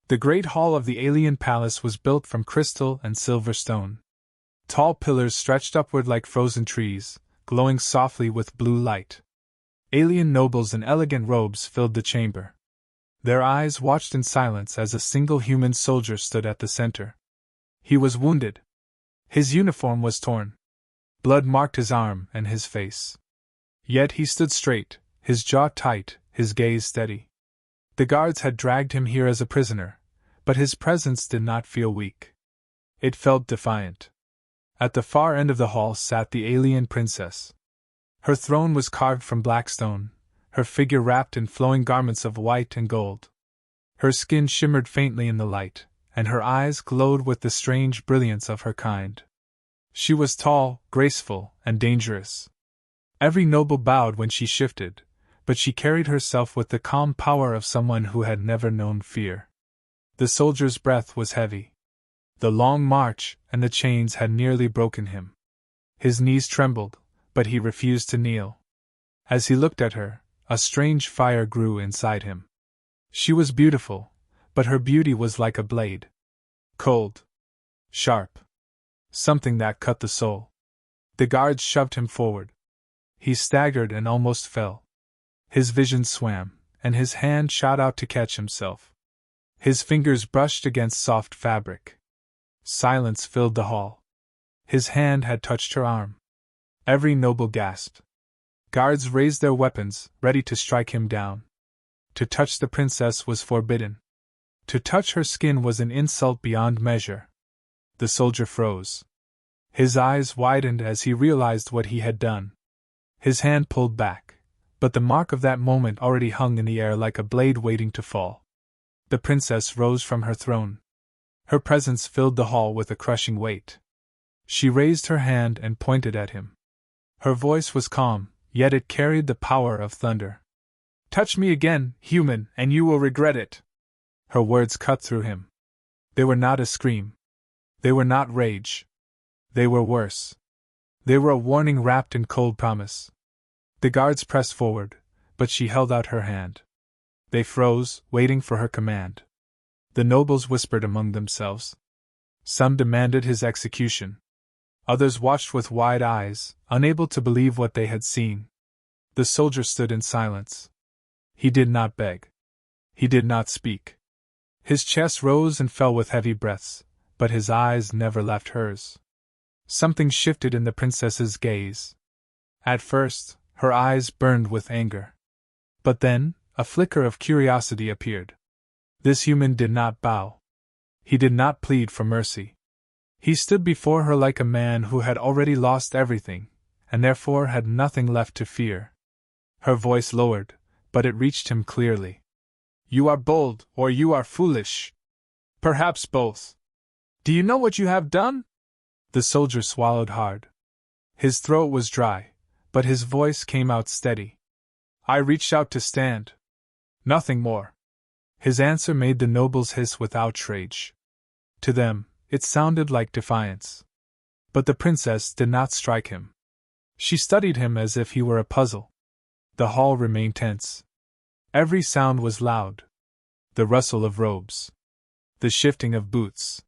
The great hall of the alien palace was built from crystal and silver stone. Tall pillars stretched upward like frozen trees, glowing softly with blue light. Alien nobles in elegant robes filled the chamber. Their eyes watched in silence as a single human soldier stood at the center. He was wounded. His uniform was torn. Blood marked his arm and his face. Yet he stood straight, his jaw tight, his gaze steady. The guards had dragged him here as a prisoner, but his presence did not feel weak. It felt defiant. At the far end of the hall sat the alien princess. Her throne was carved from black stone, her figure wrapped in flowing garments of white and gold. Her skin shimmered faintly in the light, and her eyes glowed with the strange brilliance of her kind. She was tall, graceful, and dangerous. Every noble bowed when she shifted, but she carried herself with the calm power of someone who had never known fear. The soldier's breath was heavy. The long march and the chains had nearly broken him. His knees trembled, but he refused to kneel. As he looked at her, a strange fire grew inside him. She was beautiful, but her beauty was like a blade. Cold. Sharp. Something that cut the soul. The guards shoved him forward. He staggered and almost fell. His vision swam, and his hand shot out to catch himself. His fingers brushed against soft fabric. Silence filled the hall. His hand had touched her arm. Every noble gasped. Guards raised their weapons, ready to strike him down. To touch the princess was forbidden. To touch her skin was an insult beyond measure. The soldier froze. His eyes widened as he realized what he had done. His hand pulled back, but the mark of that moment already hung in the air like a blade waiting to fall. The princess rose from her throne. Her presence filled the hall with a crushing weight. She raised her hand and pointed at him. Her voice was calm, yet it carried the power of thunder. "Touch me again, human, and you will regret it." Her words cut through him. They were not a scream. They were not rage. They were worse. They were a warning wrapped in cold promise. The guards pressed forward, but she held out her hand. They froze, waiting for her command. The nobles whispered among themselves. Some demanded his execution. Others watched with wide eyes, unable to believe what they had seen. The soldier stood in silence. He did not beg. He did not speak. His chest rose and fell with heavy breaths, but his eyes never left hers. Something shifted in the princess's gaze. At first, her eyes burned with anger. But then, a flicker of curiosity appeared. This human did not bow. He did not plead for mercy. He stood before her like a man who had already lost everything, and therefore had nothing left to fear. Her voice lowered, but it reached him clearly. "You are bold, or you are foolish. Perhaps both. Do you know what you have done?" The soldier swallowed hard. His throat was dry, but his voice came out steady. "I reached out to stand. Nothing more." His answer made the nobles hiss with outrage. To them, it sounded like defiance. But the princess did not strike him. She studied him as if he were a puzzle. The hall remained tense. Every sound was loud. The rustle of robes. The shifting of boots.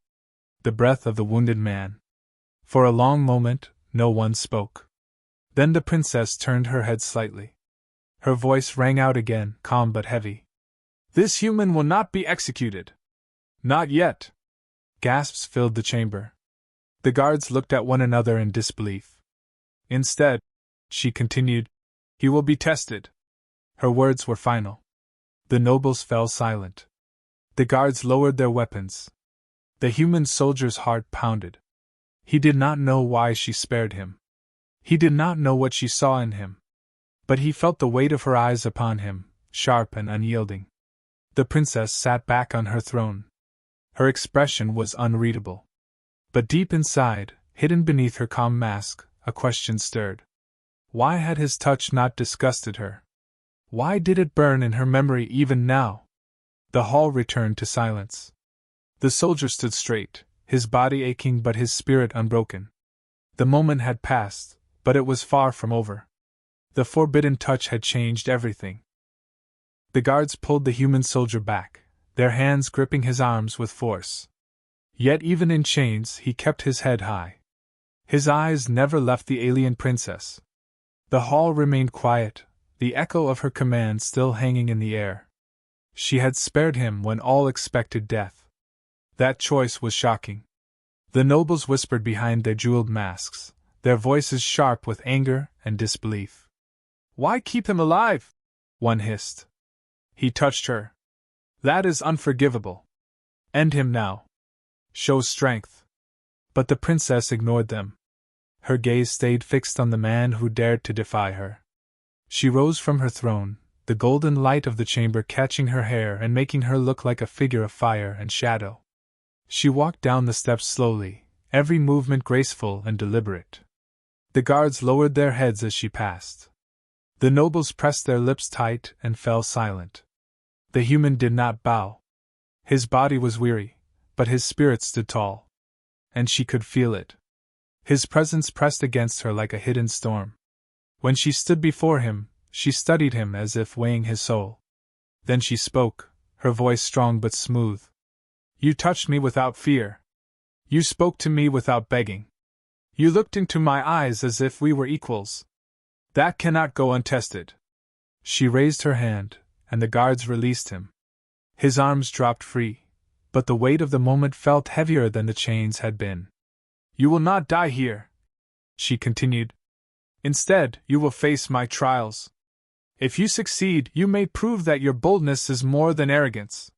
The breath of the wounded man. For a long moment, no one spoke. Then the princess turned her head slightly. Her voice rang out again, calm but heavy. "This human will not be executed." "Not yet." Gasps filled the chamber. The guards looked at one another in disbelief. "Instead," she continued, "he will be tested." Her words were final. The nobles fell silent. The guards lowered their weapons. The human soldier's heart pounded. He did not know why she spared him. He did not know what she saw in him. But he felt the weight of her eyes upon him, sharp and unyielding. The princess sat back on her throne. Her expression was unreadable. But deep inside, hidden beneath her calm mask, a question stirred. Why had his touch not disgusted her? Why did it burn in her memory even now? The hall returned to silence. The soldier stood straight, his body aching but his spirit unbroken. The moment had passed, but it was far from over. The forbidden touch had changed everything. The guards pulled the human soldier back, their hands gripping his arms with force. Yet even in chains he kept his head high. His eyes never left the alien princess. The hall remained quiet, the echo of her command still hanging in the air. She had spared him when all expected death. That choice was shocking. The nobles whispered behind their jeweled masks, their voices sharp with anger and disbelief. "Why keep him alive?" one hissed. "He touched her. That is unforgivable. End him now. Show strength." But the princess ignored them. Her gaze stayed fixed on the man who dared to defy her. She rose from her throne, the golden light of the chamber catching her hair and making her look like a figure of fire and shadow. She walked down the steps slowly, every movement graceful and deliberate. The guards lowered their heads as she passed. The nobles pressed their lips tight and fell silent. The human did not bow. His body was weary, but his spirit stood tall. And she could feel it. His presence pressed against her like a hidden storm. When she stood before him, she studied him as if weighing his soul. Then she spoke, her voice strong but smooth. "You touched me without fear. You spoke to me without begging. You looked into my eyes as if we were equals. That cannot go untested." She raised her hand, and the guards released him. His arms dropped free, but the weight of the moment felt heavier than the chains had been. "You will not die here," she continued. "Instead, you will face my trials. If you succeed, you may prove that your boldness is more than arrogance.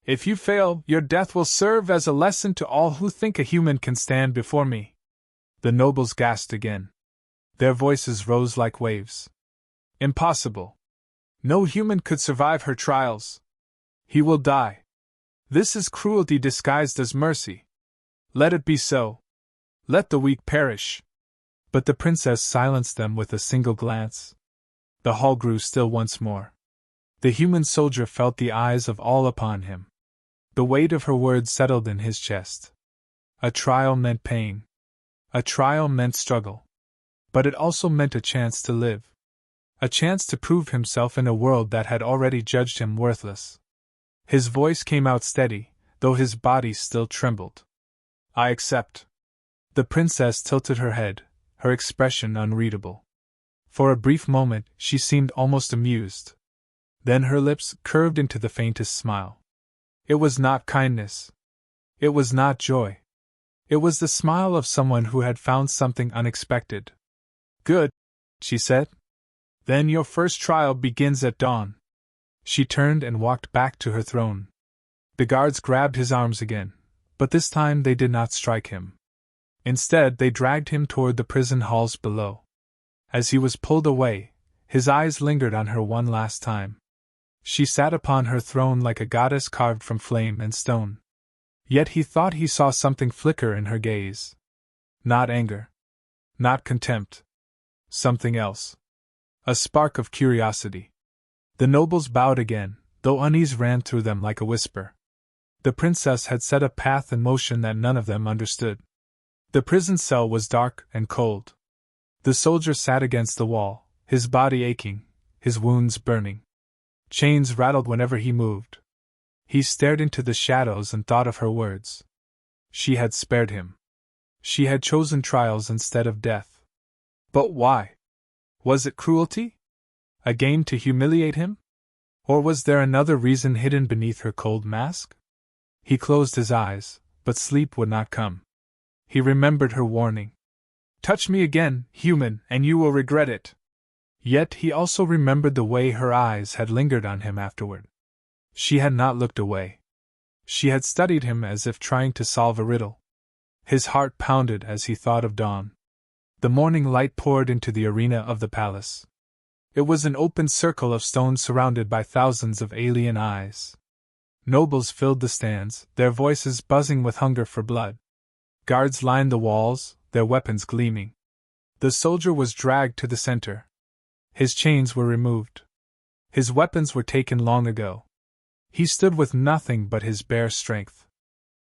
If you fail, your death will serve as a lesson to all who think a human can stand before me." The nobles gasped again. Their voices rose like waves. "Impossible. No human could survive her trials. He will die. This is cruelty disguised as mercy. Let it be so. Let the weak perish." But the princess silenced them with a single glance. The hall grew still once more. The human soldier felt the eyes of all upon him. The weight of her words settled in his chest. A trial meant pain. A trial meant struggle. But it also meant a chance to live. A chance to prove himself in a world that had already judged him worthless. His voice came out steady, though his body still trembled. "I accept." The princess tilted her head, her expression unreadable. For a brief moment, she seemed almost amused. Then her lips curved into the faintest smile. It was not kindness. It was not joy. It was the smile of someone who had found something unexpected. "Good," she said. "Then your first trial begins at dawn." She turned and walked back to her throne. The guards grabbed his arms again, but this time they did not strike him. Instead, they dragged him toward the prison halls below. As he was pulled away, his eyes lingered on her one last time. She sat upon her throne like a goddess carved from flame and stone. Yet he thought he saw something flicker in her gaze. Not anger. Not contempt. Something else. A spark of curiosity. The nobles bowed again, though unease ran through them like a whisper. The princess had set a path in motion that none of them understood. The prison cell was dark and cold. The soldier sat against the wall, his body aching, his wounds burning. Chains rattled whenever he moved. He stared into the shadows and thought of her words. She had spared him. She had chosen trials instead of death. But why? Was it cruelty? A game to humiliate him? Or was there another reason hidden beneath her cold mask? He closed his eyes, but sleep would not come. He remembered her warning. "Touch me again, human, and you will regret it." Yet he also remembered the way her eyes had lingered on him afterward. She had not looked away. She had studied him as if trying to solve a riddle. His heart pounded as he thought of dawn. The morning light poured into the arena of the palace. It was an open circle of stone surrounded by thousands of alien eyes. Nobles filled the stands, their voices buzzing with hunger for blood. Guards lined the walls, their weapons gleaming. The soldier was dragged to the center. His chains were removed. His weapons were taken long ago. He stood with nothing but his bare strength.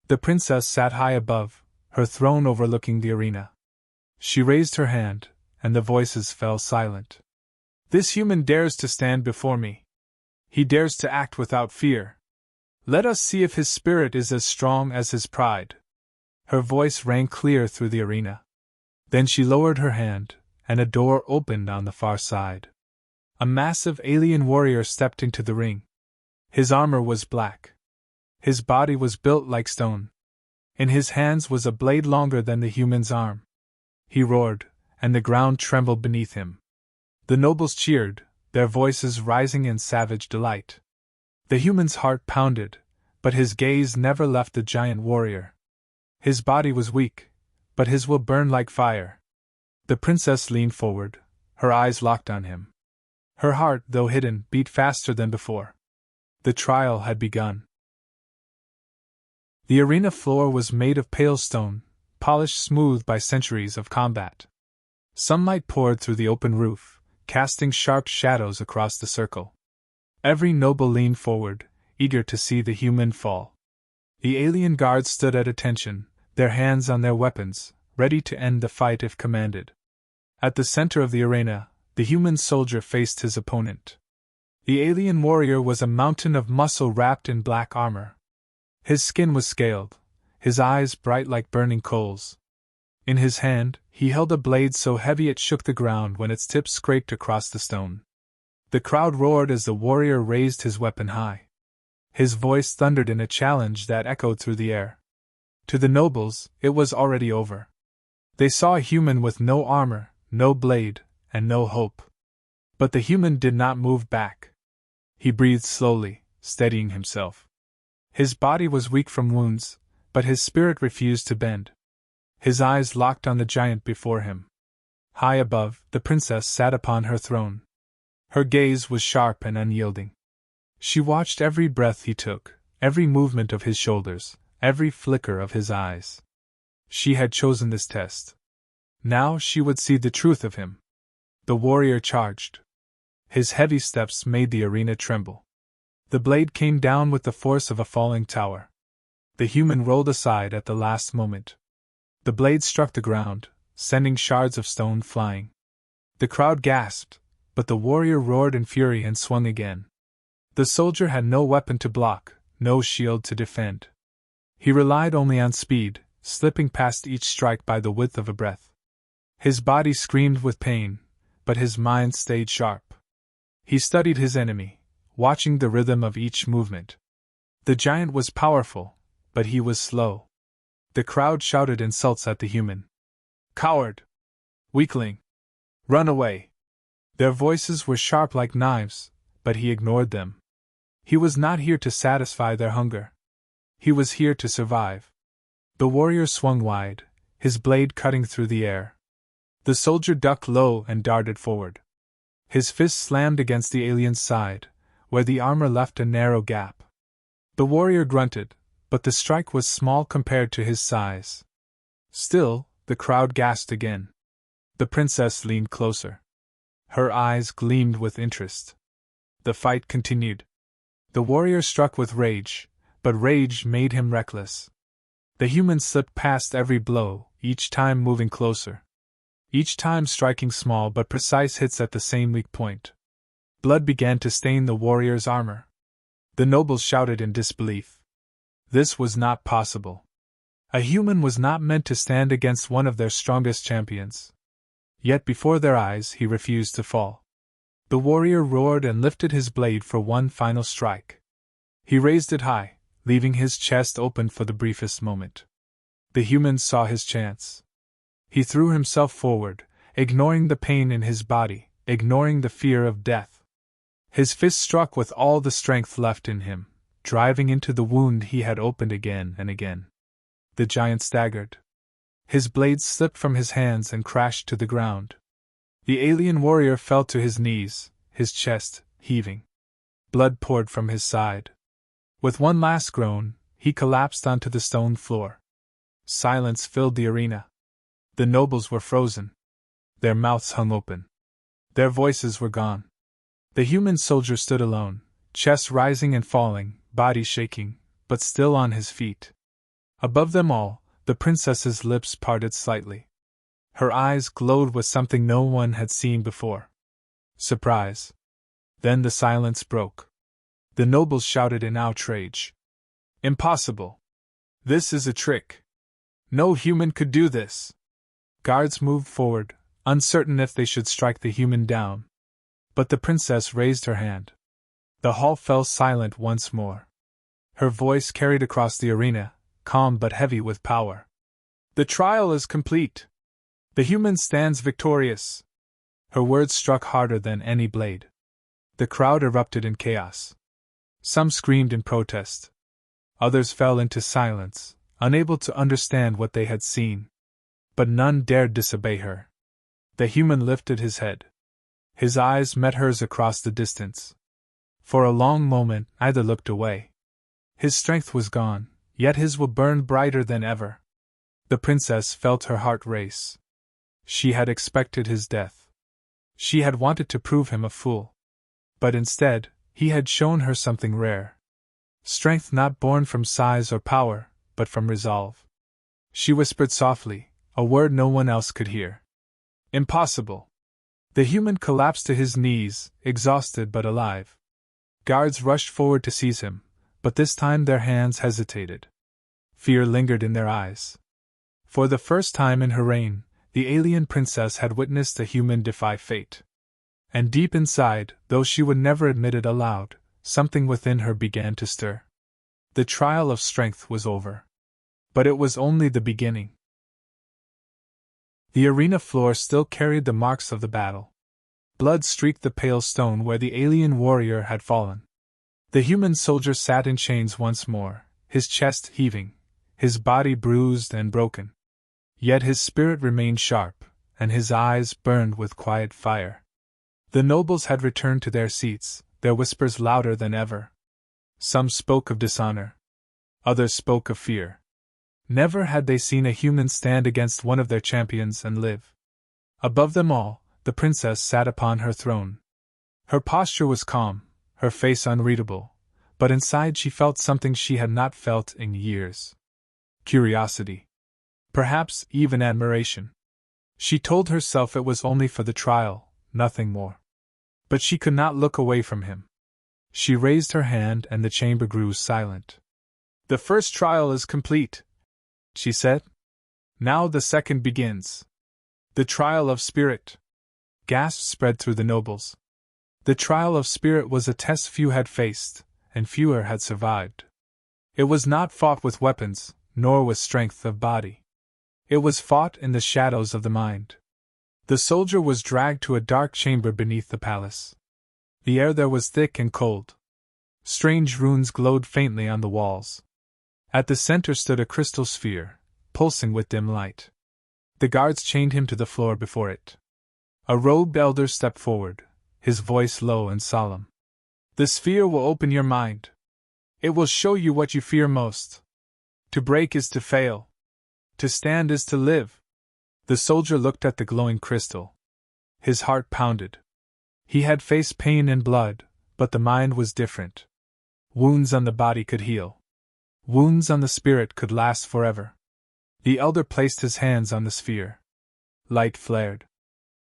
The princess sat high above, her throne overlooking the arena. She raised her hand, and the voices fell silent. "This human dares to stand before me. He dares to act without fear. Let us see if his spirit is as strong as his pride. Her voice rang clear through the arena. Then she lowered her hand, and a door opened on the far side. A massive alien warrior stepped into the ring. His armor was black. His body was built like stone. In his hands was a blade longer than the human's arm. He roared, and the ground trembled beneath him. The nobles cheered, their voices rising in savage delight. The human's heart pounded, but his gaze never left the giant warrior. His body was weak, but his will burned like fire. The princess leaned forward, her eyes locked on him. Her heart, though hidden, beat faster than before. The trial had begun. The arena floor was made of pale stone, polished smooth by centuries of combat. Sunlight poured through the open roof, casting sharp shadows across the circle. Every noble leaned forward, eager to see the human fall. The alien guards stood at attention, their hands on their weapons, ready to end the fight if commanded. At the center of the arena, the human soldier faced his opponent. The alien warrior was a mountain of muscle wrapped in black armor. His skin was scaled, his eyes bright like burning coals. In his hand, he held a blade so heavy it shook the ground when its tip scraped across the stone. The crowd roared as the warrior raised his weapon high. His voice thundered in a challenge that echoed through the air. To the nobles, it was already over. They saw a human with no armor, no blade, and no hope. But the human did not move back. He breathed slowly, steadying himself. His body was weak from wounds, but his spirit refused to bend. His eyes locked on the giant before him. High above, the princess sat upon her throne. Her gaze was sharp and unyielding. She watched every breath he took, every movement of his shoulders, every flicker of his eyes. She had chosen this test. Now she would see the truth of him. The warrior charged. His heavy steps made the arena tremble. The blade came down with the force of a falling tower. The human rolled aside at the last moment. The blade struck the ground, sending shards of stone flying. The crowd gasped, but the warrior roared in fury and swung again. The soldier had no weapon to block, no shield to defend. He relied only on speed, slipping past each strike by the width of a breath. His body screamed with pain, but his mind stayed sharp. He studied his enemy, watching the rhythm of each movement. The giant was powerful, but he was slow. The crowd shouted insults at the human. "Coward! Weakling! Run away!" Their voices were sharp like knives, but he ignored them. He was not here to satisfy their hunger. He was here to survive. The warrior swung wide, his blade cutting through the air. The soldier ducked low and darted forward. His fist slammed against the alien's side, where the armor left a narrow gap. The warrior grunted, but the strike was small compared to his size. Still, the crowd gasped again. The princess leaned closer. Her eyes gleamed with interest. The fight continued. The warrior struck with rage, but rage made him reckless. The human slipped past every blow, each time moving closer. Each time striking small but precise hits at the same weak point. Blood began to stain the warrior's armor. The nobles shouted in disbelief. This was not possible. A human was not meant to stand against one of their strongest champions. Yet before their eyes he refused to fall. The warrior roared and lifted his blade for one final strike. He raised it high, leaving his chest open for the briefest moment. The human saw his chance. He threw himself forward, ignoring the pain in his body, ignoring the fear of death. His fist struck with all the strength left in him, driving into the wound he had opened again and again. The giant staggered. His blade slipped from his hands and crashed to the ground. The alien warrior fell to his knees, his chest heaving. Blood poured from his side. With one last groan, he collapsed onto the stone floor. Silence filled the arena. The nobles were frozen. Their mouths hung open. Their voices were gone. The human soldier stood alone, chest rising and falling, body shaking, but still on his feet. Above them all, the princess's lips parted slightly. Her eyes glowed with something no one had seen before. Surprise. Then the silence broke. The nobles shouted in outrage. Impossible. This is a trick. No human could do this. Guards moved forward, uncertain if they should strike the human down. But the princess raised her hand. The hall fell silent once more. Her voice carried across the arena, calm but heavy with power. The trial is complete. The human stands victorious. Her words struck harder than any blade. The crowd erupted in chaos. Some screamed in protest. Others fell into silence, unable to understand what they had seen. But none dared disobey her. The human lifted his head. His eyes met hers across the distance. For a long moment, neither looked away. His strength was gone, yet his will burned brighter than ever. The princess felt her heart race. She had expected his death. She had wanted to prove him a fool. But instead, he had shown her something rare. Strength not born from size or power, but from resolve. She whispered softly, a word no one else could hear. Impossible. The human collapsed to his knees, exhausted but alive. Guards rushed forward to seize him, but this time their hands hesitated. Fear lingered in their eyes. For the first time in her reign, the alien princess had witnessed a human defy fate. And deep inside, though she would never admit it aloud, something within her began to stir. The trial of strength was over. But it was only the beginning. The arena floor still carried the marks of the battle. Blood streaked the pale stone where the alien warrior had fallen. The human soldier sat in chains once more, his chest heaving, his body bruised and broken. Yet his spirit remained sharp, and his eyes burned with quiet fire. The nobles had returned to their seats, their whispers louder than ever. Some spoke of dishonor. Others spoke of fear. Never had they seen a human stand against one of their champions and live. Above them all, the princess sat upon her throne. Her posture was calm, her face unreadable, but inside she felt something she had not felt in years. Curiosity. Perhaps even admiration. She told herself it was only for the trial, nothing more. But she could not look away from him. She raised her hand and the chamber grew silent. The first trial is complete, she said. Now the second begins. The trial of spirit. Gasps spread through the nobles. The trial of spirit was a test few had faced, and fewer had survived. It was not fought with weapons, nor with strength of body. It was fought in the shadows of the mind. The soldier was dragged to a dark chamber beneath the palace. The air there was thick and cold. Strange runes glowed faintly on the walls. At the center stood a crystal sphere, pulsing with dim light. The guards chained him to the floor before it. A robed elder stepped forward, his voice low and solemn. The sphere will open your mind. It will show you what you fear most. To break is to fail. To stand is to live. The soldier looked at the glowing crystal. His heart pounded. He had faced pain and blood, but the mind was different. Wounds on the body could heal. Wounds on the spirit could last forever. The elder placed his hands on the sphere. Light flared.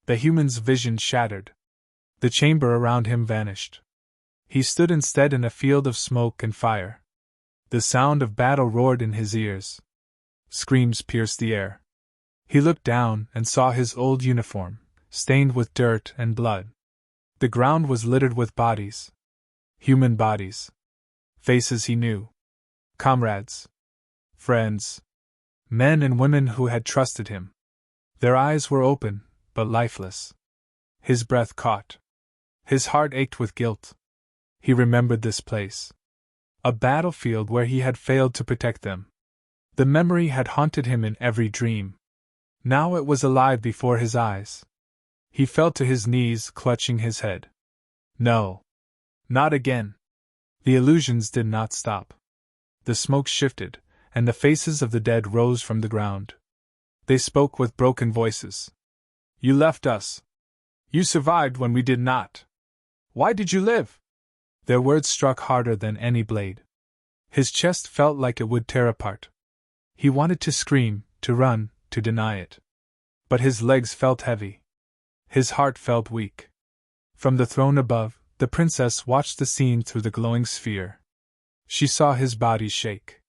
The human's vision shattered. The chamber around him vanished. He stood instead in a field of smoke and fire. The sound of battle roared in his ears. Screams pierced the air. He looked down and saw his old uniform, stained with dirt and blood. The ground was littered with bodies. Human bodies. Faces he knew. Comrades. Friends. Men and women who had trusted him. Their eyes were open, but lifeless. His breath caught. His heart ached with guilt. He remembered this place. A battlefield where he had failed to protect them. The memory had haunted him in every dream. Now it was alive before his eyes. He fell to his knees, clutching his head. No. Not again. The illusions did not stop. The smoke shifted, and the faces of the dead rose from the ground. They spoke with broken voices. You left us. You survived when we did not. Why did you live? Their words struck harder than any blade. His chest felt like it would tear apart. He wanted to scream, to run, to deny it. But his legs felt heavy. His heart felt weak. From the throne above, the princess watched the scene through the glowing sphere. She saw his body shake.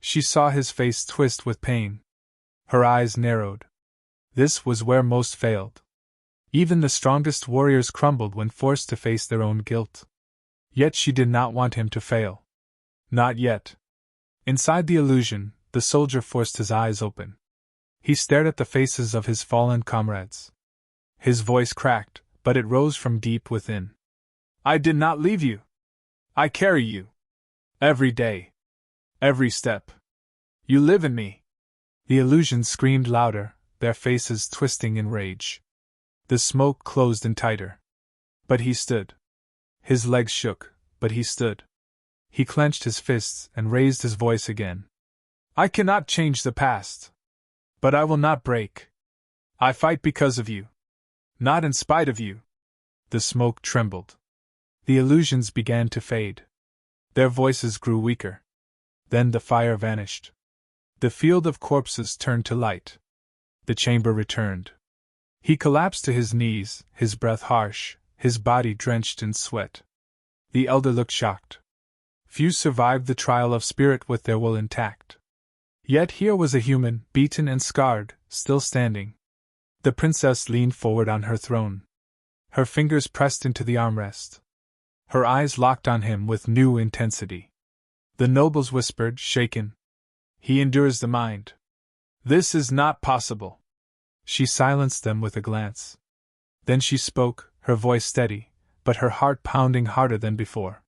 She saw his face twist with pain. Her eyes narrowed. This was where most failed. Even the strongest warriors crumbled when forced to face their own guilt. Yet she did not want him to fail. Not yet. Inside the illusion, the soldier forced his eyes open. He stared at the faces of his fallen comrades. His voice cracked, but it rose from deep within. I did not leave you. I carry you. Every day. Every step. You live in me. The illusions screamed louder, their faces twisting in rage. The smoke closed in tighter. But he stood. His legs shook, but he stood. He clenched his fists and raised his voice again. I cannot change the past. But I will not break. I fight because of you. Not in spite of you. The smoke trembled. The illusions began to fade. Their voices grew weaker. Then the fire vanished. The field of corpses turned to light. The chamber returned. He collapsed to his knees, his breath harsh, his body drenched in sweat. The elder looked shocked. Few survived the trial of spirit with their will intact. Yet here was a human, beaten and scarred, still standing. The princess leaned forward on her throne. Her fingers pressed into the armrest. Her eyes locked on him with new intensity. The nobles whispered, shaken. He endures the mind. This is not possible. She silenced them with a glance. Then she spoke, her voice steady, but her heart pounding harder than before.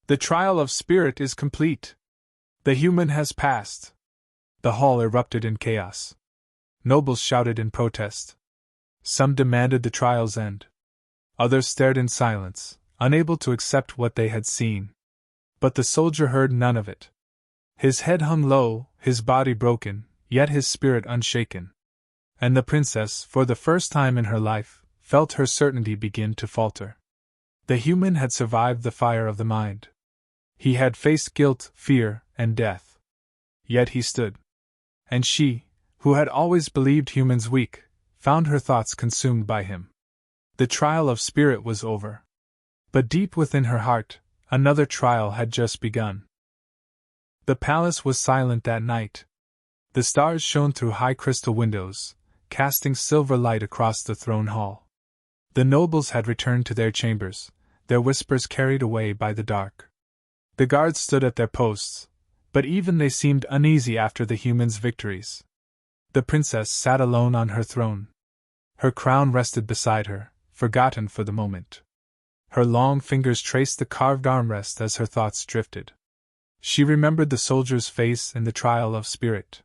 The trial of spirit is complete. The human has passed. The hall erupted in chaos. Nobles shouted in protest. Some demanded the trial's end. Others stared in silence, unable to accept what they had seen. But the soldier heard none of it. His head hung low, his body broken, yet his spirit unshaken. And the princess, for the first time in her life, felt her certainty begin to falter. The human had survived the fire of the mind. He had faced guilt, fear, and death. Yet he stood. And she, who had always believed humans weak, found her thoughts consumed by him. The trial of spirit was over. But deep within her heart, another trial had just begun. The palace was silent that night. The stars shone through high crystal windows, casting silver light across the throne hall. The nobles had returned to their chambers, their whispers carried away by the dark. The guards stood at their posts, but even they seemed uneasy after the humans' victories. The princess sat alone on her throne. Her crown rested beside her, forgotten for the moment. Her long fingers traced the carved armrest as her thoughts drifted. She remembered the soldier's face in the trial of spirit.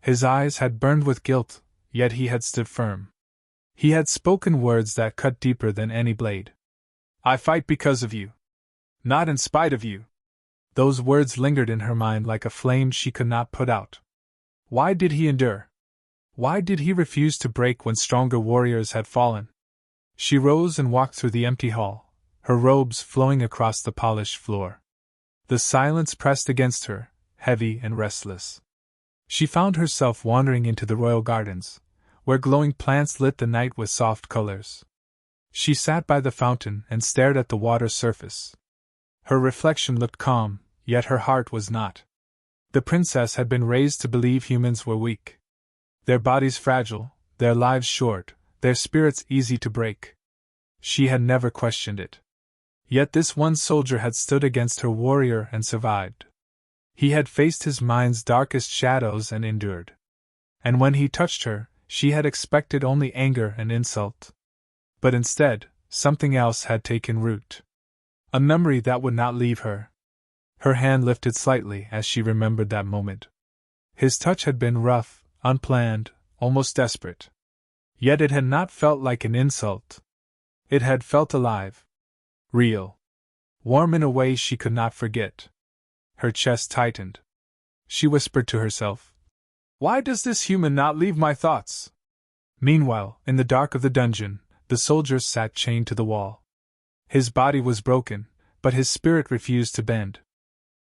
His eyes had burned with guilt, yet he had stood firm. He had spoken words that cut deeper than any blade. I fight because of you. Not in spite of you. Those words lingered in her mind like a flame she could not put out. Why did he endure? Why did he refuse to break when stronger warriors had fallen? She rose and walked through the empty hall, her robes flowing across the polished floor. The silence pressed against her, heavy and restless. She found herself wandering into the royal gardens, where glowing plants lit the night with soft colors. She sat by the fountain and stared at the water's surface. Her reflection looked calm, yet her heart was not. The princess had been raised to believe humans were weak. Their bodies fragile, their lives short, their spirits easy to break. She had never questioned it. Yet this one soldier had stood against her warrior and survived. He had faced his mind's darkest shadows and endured. And when he touched her, she had expected only anger and insult. But instead, something else had taken root. A memory that would not leave her. Her hand lifted slightly as she remembered that moment. His touch had been rough, unplanned, almost desperate. Yet it had not felt like an insult. It had felt alive. Real. Warm in a way she could not forget. Her chest tightened. She whispered to herself, "Why does this human not leave my thoughts?" Meanwhile, in the dark of the dungeon, the soldier sat chained to the wall. His body was broken, but his spirit refused to bend.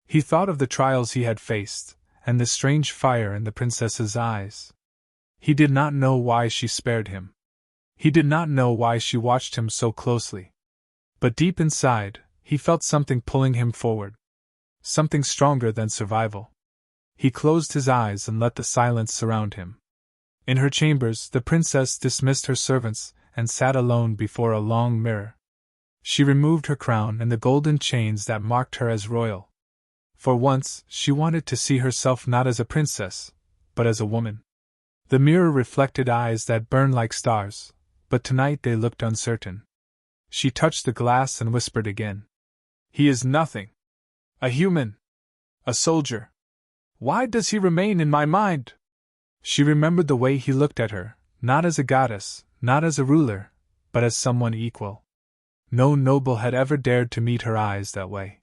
He thought of the trials he had faced, and the strange fire in the princess's eyes. He did not know why she spared him. He did not know why she watched him so closely. But deep inside, he felt something pulling him forward. something stronger than survival. He closed his eyes and let the silence surround him. In her chambers, the princess dismissed her servants and sat alone before a long mirror. She removed her crown and the golden chains that marked her as royal. For once, she wanted to see herself not as a princess, but as a woman. The mirror reflected eyes that burned like stars, but tonight they looked uncertain. She touched the glass and whispered again. He is nothing. A human. A soldier. Why does he remain in my mind? She remembered the way he looked at her, not as a goddess, not as a ruler, but as someone equal. No noble had ever dared to meet her eyes that way.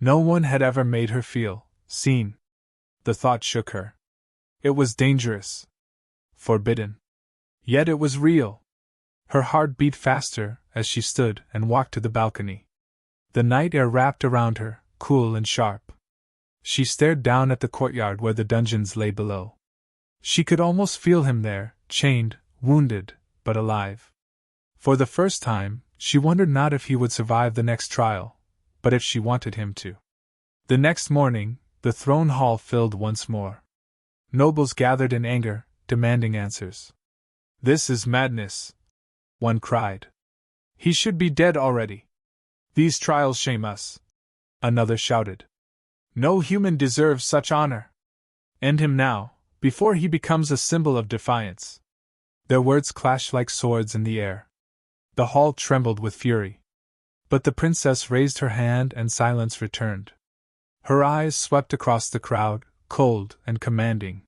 No one had ever made her feel seen. The thought shook her. It was dangerous. Forbidden. Yet it was real. Her heart beat faster as she stood and walked to the balcony. The night air wrapped around her, cool and sharp. She stared down at the courtyard where the dungeons lay below. She could almost feel him there, chained, wounded, but alive. For the first time, she wondered not if he would survive the next trial, but if she wanted him to. The next morning, the throne hall filled once more. Nobles gathered in anger, demanding answers. This is madness, one cried. He should be dead already. These trials shame us, another shouted. No human deserves such honor. End him now, before he becomes a symbol of defiance. Their words clashed like swords in the air. The hall trembled with fury. But the princess raised her hand and silence returned. Her eyes swept across the crowd, cold and commanding.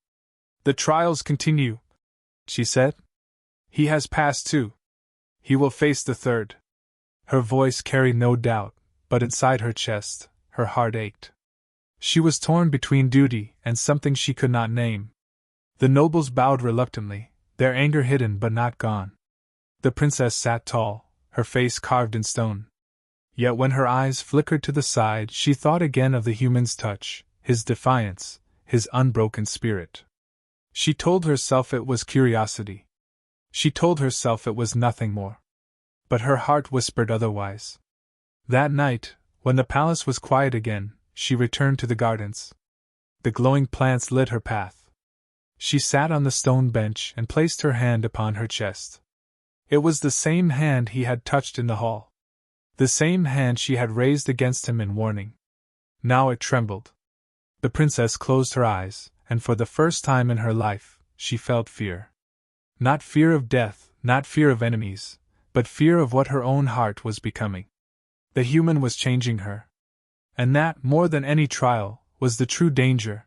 The trials continue, she said. He has passed two. He will face the third. Her voice carried no doubt, but inside her chest, her heart ached. She was torn between duty and something she could not name. The nobles bowed reluctantly, their anger hidden but not gone. The princess sat tall, her face carved in stone. Yet when her eyes flickered to the side, she thought again of the human's touch, his defiance, his unbroken spirit. She told herself it was curiosity. She told herself it was nothing more. But her heart whispered otherwise. That night, when the palace was quiet again, she returned to the gardens. The glowing plants lit her path. She sat on the stone bench and placed her hand upon her chest. It was the same hand he had touched in the hall. The same hand she had raised against him in warning. Now it trembled. The princess closed her eyes, and for the first time in her life, she felt fear. Not fear of death, not fear of enemies, but fear of what her own heart was becoming. The human was changing her. And that, more than any trial, was the true danger.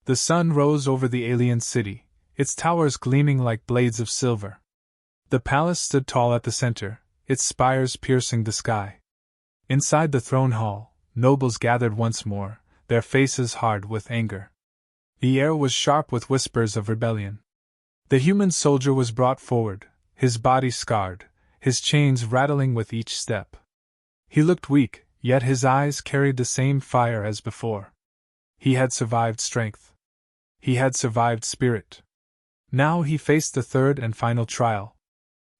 The sun rose over the alien city, its towers gleaming like blades of silver. The palace stood tall at the center, its spires piercing the sky. Inside the throne hall, nobles gathered once more, their faces hard with anger. The air was sharp with whispers of rebellion. The human soldier was brought forward, his body scarred, his chains rattling with each step. He looked weak, yet his eyes carried the same fire as before. He had survived strength. He had survived spirit. Now he faced the third and final trial.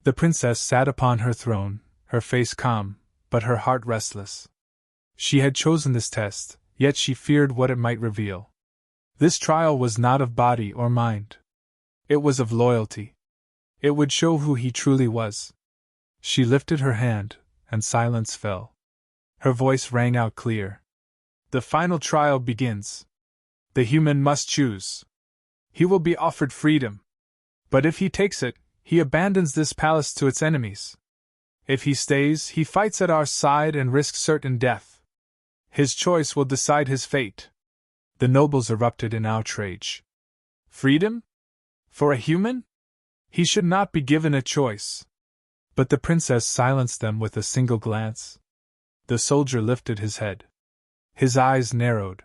The princess sat upon her throne, her face calm, but her heart restless. She had chosen this test, yet she feared what it might reveal. This trial was not of body or mind. It was of loyalty. It would show who he truly was. She lifted her hand, and silence fell. Her voice rang out clear. The final trial begins. The human must choose. He will be offered freedom. But if he takes it, he abandons this palace to its enemies. If he stays, he fights at our side and risks certain death. His choice will decide his fate. The nobles erupted in outrage. Freedom? For a human? He should not be given a choice. But the princess silenced them with a single glance. The soldier lifted his head. His eyes narrowed.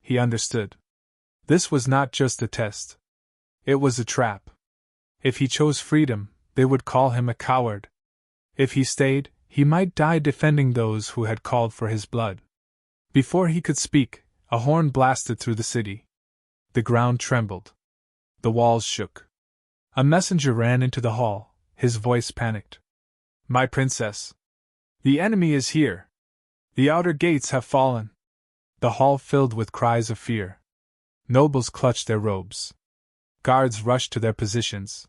He understood. This was not just a test. It was a trap. If he chose freedom, they would call him a coward. If he stayed, he might die defending those who had called for his blood. Before he could speak, a horn blasted through the city. The ground trembled. The walls shook. A messenger ran into the hall, his voice panicked. My princess! The enemy is here! The outer gates have fallen! The hall filled with cries of fear. Nobles clutched their robes. Guards rushed to their positions.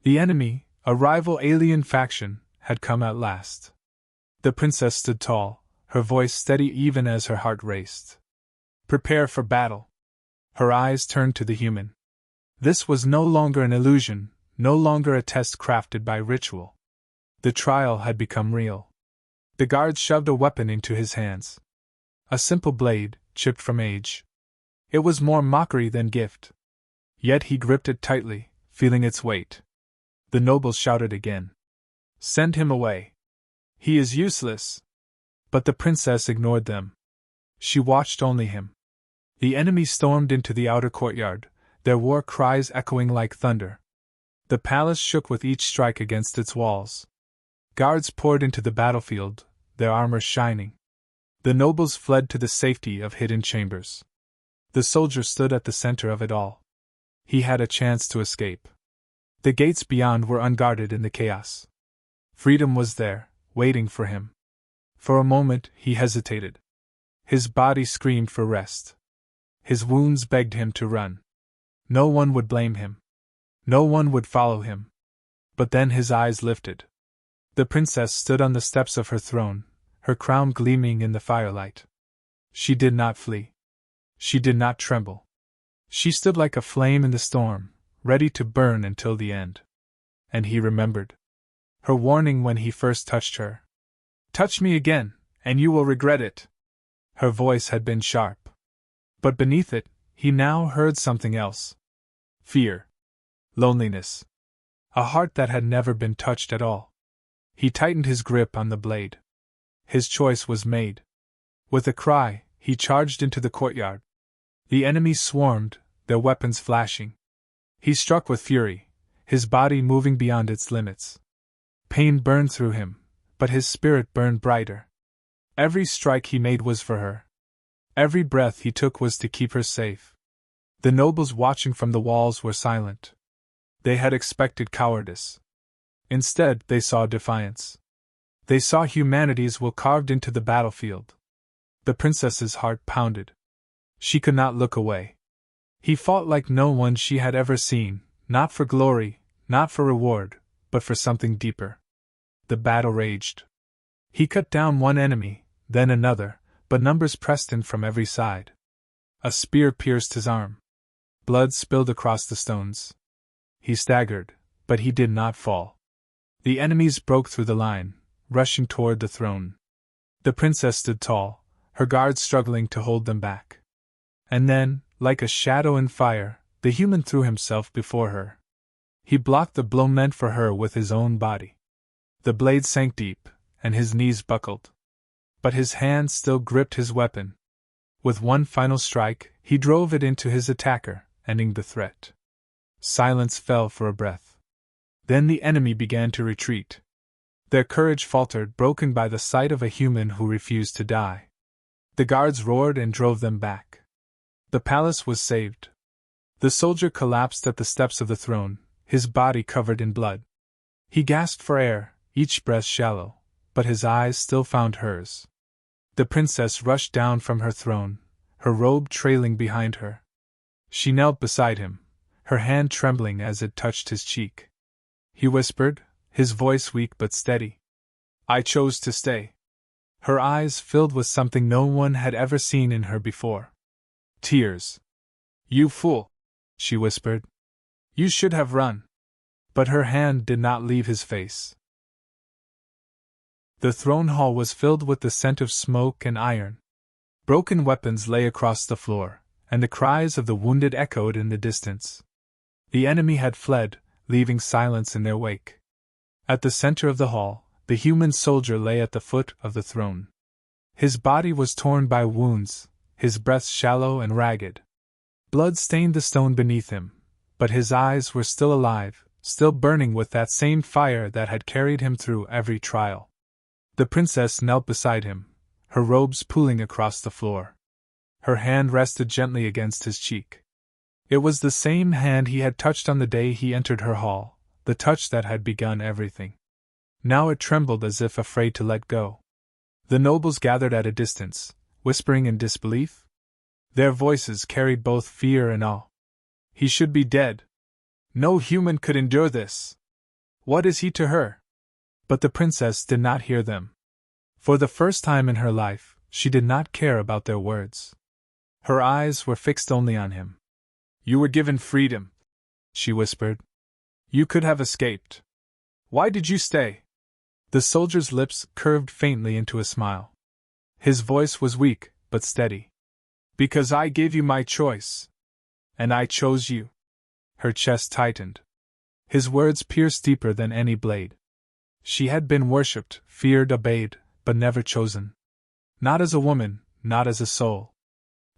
The enemy, a rival alien faction, had come at last. The princess stood tall, her voice steady even as her heart raced. Prepare for battle. Her eyes turned to the human. This was no longer an illusion, no longer a test crafted by ritual. The trial had become real. The guard shoved a weapon into his hands. A simple blade, chipped from age. It was more mockery than gift. Yet he gripped it tightly, feeling its weight. The nobles shouted again. Send him away. He is useless. But the princess ignored them. She watched only him. The enemy stormed into the outer courtyard, their war cries echoing like thunder. The palace shook with each strike against its walls. Guards poured into the battlefield, their armor shining. The nobles fled to the safety of hidden chambers. The soldier stood at the center of it all. He had a chance to escape. The gates beyond were unguarded in the chaos. Freedom was there, waiting for him. For a moment, he hesitated. His body screamed for rest. His wounds begged him to run. No one would blame him. No one would follow him. But then his eyes lifted. The princess stood on the steps of her throne, her crown gleaming in the firelight. She did not flee. She did not tremble. She stood like a flame in the storm, ready to burn until the end. And he remembered her warning when he first touched her. Touch me again, and you will regret it. Her voice had been sharp. But beneath it, he now heard something else. Fear. Loneliness. A heart that had never been touched at all. He tightened his grip on the blade. His choice was made. With a cry, he charged into the courtyard. The enemy swarmed, their weapons flashing. He struck with fury, his body moving beyond its limits. Pain burned through him, but his spirit burned brighter. Every strike he made was for her. Every breath he took was to keep her safe. The nobles watching from the walls were silent. They had expected cowardice. Instead, they saw defiance. They saw humanity's will carved into the battlefield. The princess's heart pounded. She could not look away. He fought like no one she had ever seen, not for glory, not for reward, but for something deeper. The battle raged. He cut down one enemy, then another, but numbers pressed in from every side. A spear pierced his arm. Blood spilled across the stones. He staggered, but he did not fall. The enemies broke through the line, rushing toward the throne. The princess stood tall, her guards struggling to hold them back. And then, like a shadow in fire, the human threw himself before her. He blocked the blow meant for her with his own body. The blade sank deep, and his knees buckled. But his hand still gripped his weapon. With one final strike, he drove it into his attacker, ending the threat. Silence fell for a breath. Then the enemy began to retreat. Their courage faltered, broken by the sight of a human who refused to die. The guards roared and drove them back. The palace was saved. The soldier collapsed at the steps of the throne, his body covered in blood. He gasped for air, each breath shallow, but his eyes still found hers. The princess rushed down from her throne, her robe trailing behind her. She knelt beside him, her hand trembling as it touched his cheek. He whispered, his voice weak but steady. I chose to stay. Her eyes filled with something no one had ever seen in her before. Tears. You fool, she whispered. You should have run. But her hand did not leave his face. The throne hall was filled with the scent of smoke and iron. Broken weapons lay across the floor, and the cries of the wounded echoed in the distance. The enemy had fled, leaving silence in their wake. At the center of the hall, the human soldier lay at the foot of the throne. His body was torn by wounds, his breath shallow and ragged. Blood stained the stone beneath him, but his eyes were still alive, still burning with that same fire that had carried him through every trial. The princess knelt beside him, her robes pooling across the floor. Her hand rested gently against his cheek. It was the same hand he had touched on the day he entered her hall, the touch that had begun everything. Now it trembled as if afraid to let go. The nobles gathered at a distance, whispering in disbelief. Their voices carried both fear and awe. He should be dead. No human could endure this. What is he to her? But the princess did not hear them. For the first time in her life, she did not care about their words. Her eyes were fixed only on him. You were given freedom, she whispered. You could have escaped. Why did you stay? The soldier's lips curved faintly into a smile. His voice was weak, but steady. Because I gave you my choice. And I chose you. Her chest tightened. His words pierced deeper than any blade. She had been worshipped, feared, obeyed, but never chosen. Not as a woman, not as a soul.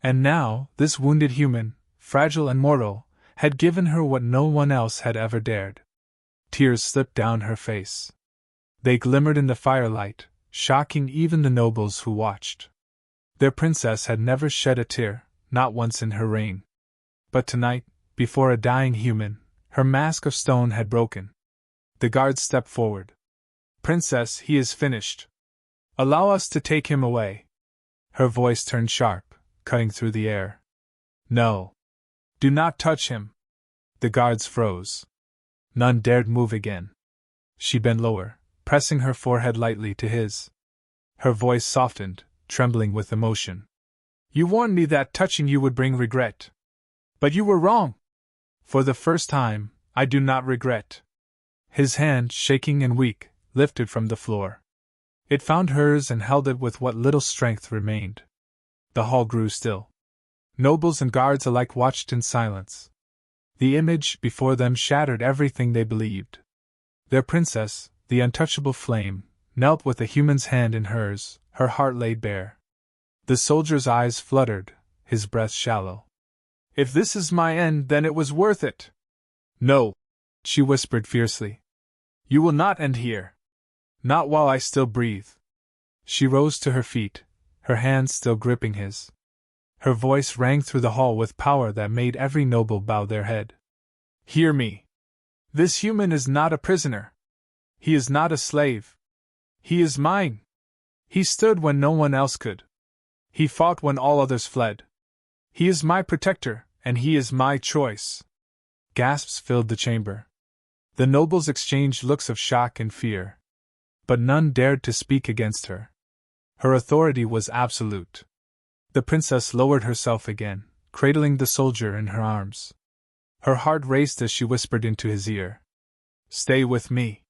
And now, this wounded human, fragile and mortal, had given her what no one else had ever dared. Tears slipped down her face. They glimmered in the firelight, shocking even the nobles who watched. Their princess had never shed a tear, not once in her reign. But tonight, before a dying human, her mask of stone had broken. The guards stepped forward. Princess, he is finished. Allow us to take him away. Her voice turned sharp, cutting through the air. No. Do not touch him. The guards froze. None dared move again. She bent lower, pressing her forehead lightly to his. Her voice softened, trembling with emotion. You warned me that touching you would bring regret. But you were wrong. For the first time, I do not regret. His hand, shaking and weak, lifted from the floor. It found hers and held it with what little strength remained. The hall grew still. Nobles and guards alike watched in silence. The image before them shattered everything they believed. Their princess, the untouchable flame, knelt with a human's hand in hers, her heart laid bare. The soldier's eyes fluttered, his breath shallow. If this is my end, then it was worth it. No, she whispered fiercely. You will not end here. Not while I still breathe. She rose to her feet, her hands still gripping his. Her voice rang through the hall with power that made every noble bow their head. Hear me. This human is not a prisoner. He is not a slave. He is mine. He stood when no one else could. He fought when all others fled. He is my protector, and he is my choice. Gasps filled the chamber. The nobles exchanged looks of shock and fear. But none dared to speak against her. Her authority was absolute. The princess lowered herself again, cradling the soldier in her arms. Her heart raced as she whispered into his ear. Stay with me.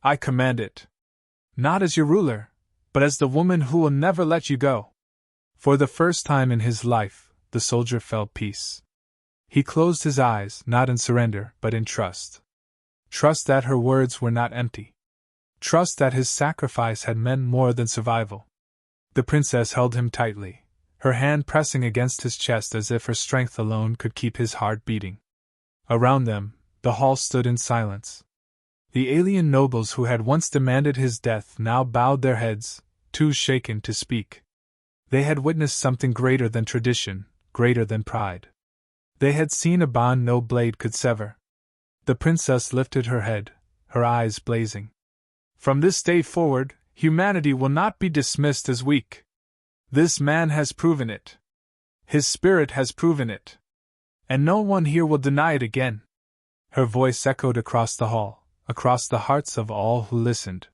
I command it. Not as your ruler, but as the woman who will never let you go. For the first time in his life, the soldier felt peace. He closed his eyes, not in surrender, but in trust. Trust that her words were not empty. Trust that his sacrifice had meant more than survival. The princess held him tightly, her hand pressing against his chest as if her strength alone could keep his heart beating. Around them, the hall stood in silence. The alien nobles who had once demanded his death now bowed their heads, too shaken to speak. They had witnessed something greater than tradition, greater than pride. They had seen a bond no blade could sever. The princess lifted her head, her eyes blazing. From this day forward, humanity will not be dismissed as weak. This man has proven it. His spirit has proven it. And no one here will deny it again. Her voice echoed across the hall, across the hearts of all who listened.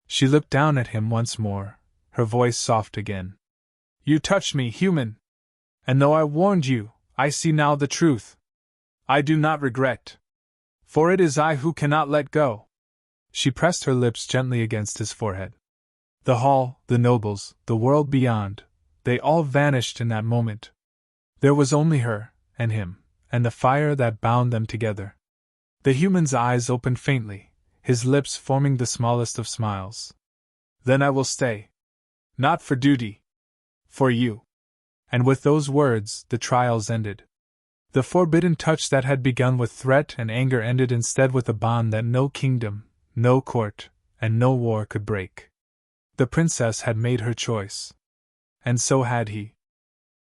She looked down at him once more, her voice soft again. You touched me, human. And though I warned you, I see now the truth. I do not regret. For it is I who cannot let go. She pressed her lips gently against his forehead. The hall, the nobles, the world beyond, they all vanished in that moment. There was only her, and him, and the fire that bound them together. The human's eyes opened faintly, his lips forming the smallest of smiles. Then I will stay. Not for duty. For you. And with those words, the trials ended. The forbidden touch that had begun with threat and anger ended instead with a bond that no kingdom, no court, and no war could break. The princess had made her choice. And so had he.